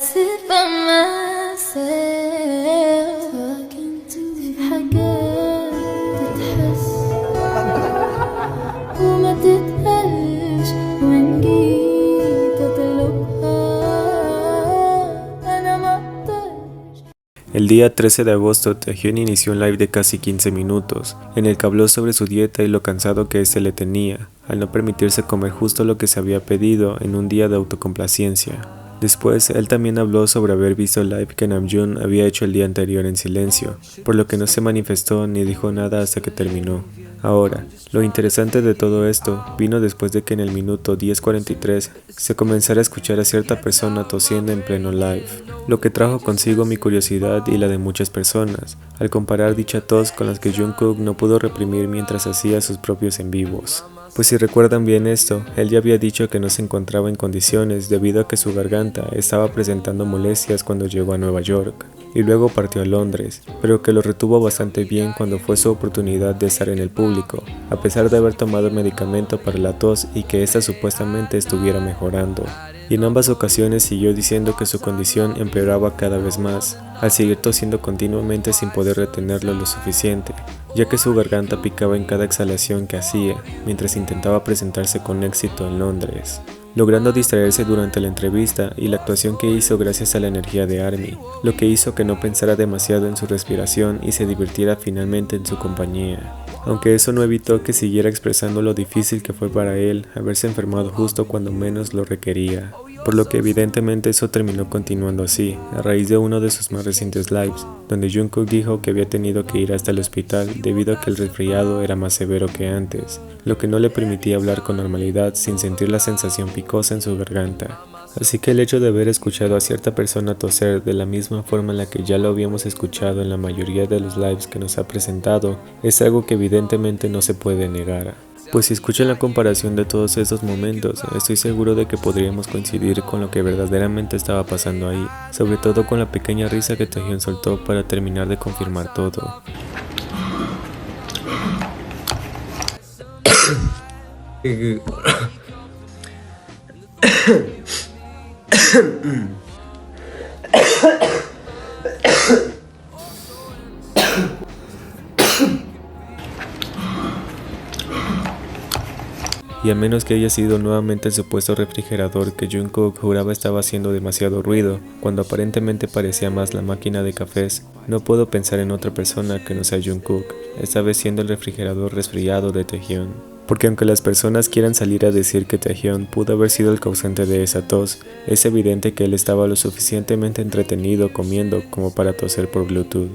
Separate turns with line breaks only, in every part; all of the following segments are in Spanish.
sit by myself talking to في حاجات تتحس وما تتقالش وإن جيت أطلبها أنا مقدرش.
El día 13 de agosto, Taehyun inició un live de casi 15 minutos, en el que habló sobre su dieta y lo cansado que éste le tenía, al no permitirse comer justo lo que se había pedido en un día de autocomplacencia. Después, él también habló sobre haber visto el live que Namjoon había hecho el día anterior en silencio, por lo que no se manifestó ni dijo nada hasta que terminó. Ahora, lo interesante de todo esto vino después de que en el minuto 10:43 se comenzara a escuchar a cierta persona tosiendo en pleno live, lo que trajo consigo mi curiosidad y la de muchas personas, al comparar dicha tos con las que Jungkook no pudo reprimir mientras hacía sus propios en vivos. Pues si recuerdan bien esto, él ya había dicho que no se encontraba en condiciones debido a que su garganta estaba presentando molestias cuando llegó a Nueva York, y luego partió a Londres, pero que lo retuvo bastante bien cuando fue su oportunidad de estar en el público, a pesar de haber tomado medicamento para la tos y que ésta supuestamente estuviera mejorando. Y en ambas ocasiones siguió diciendo que su condición empeoraba cada vez más, al seguir tosiendo continuamente sin poder retenerlo lo suficiente, ya que su garganta picaba en cada exhalación que hacía, mientras intentaba presentarse con éxito en Londres, logrando distraerse durante la entrevista y la actuación que hizo gracias a la energía de ARMY, lo que hizo que no pensara demasiado en su respiración y se divirtiera finalmente en su compañía. Aunque eso no evitó que siguiera expresando lo difícil que fue para él haberse enfermado justo cuando menos lo requería, por lo que evidentemente eso terminó continuando así, a raíz de uno de sus más recientes lives, donde Jungkook dijo que había tenido que ir hasta el hospital debido a que el resfriado era más severo que antes, lo que no le permitía hablar con normalidad sin sentir la sensación picosa en su garganta. Así que el hecho de haber escuchado a cierta persona toser de la misma forma en la que ya lo habíamos escuchado en la mayoría de los lives que nos ha presentado, es algo que evidentemente no se puede negar. Pues si escuchan la comparación de todos estos momentos, estoy seguro de que podríamos coincidir con lo que verdaderamente estaba pasando ahí, sobre todo con la pequeña risa que Taehyun soltó para terminar de confirmar todo. Y a menos que haya sido nuevamente el supuesto refrigerador que Jungkook juraba estaba haciendo demasiado ruido, cuando aparentemente parecía más la máquina de cafés, no puedo pensar en otra persona que no sea Jungkook, esta vez siendo el refrigerador resfriado de Taehyun. Porque aunque las personas quieran salir a decir que Taehyun pudo haber sido el causante de esa tos, es evidente que él estaba lo suficientemente entretenido comiendo como para toser por Bluetooth.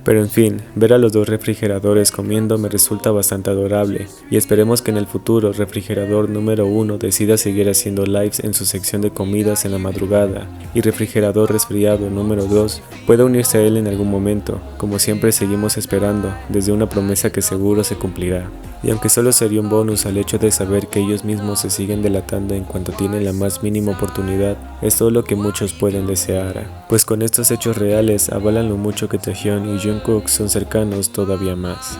Pero en fin, ver a los dos refrigeradores comiendo me resulta bastante adorable, y esperemos que en el futuro refrigerador número 1 decida seguir haciendo lives en su sección de comidas en la madrugada, y refrigerador resfriado número 2 pueda unirse a él en algún momento, como siempre seguimos esperando, desde una promesa que seguro se cumplirá. Y aunque solo sería un bonus al hecho de saber que ellos mismos se siguen delatando en cuanto tienen la más mínima oportunidad, es todo lo que muchos pueden desear, pues con estos hechos reales avalan lo mucho que Taehyun y Jungkook son cercanos todavía más.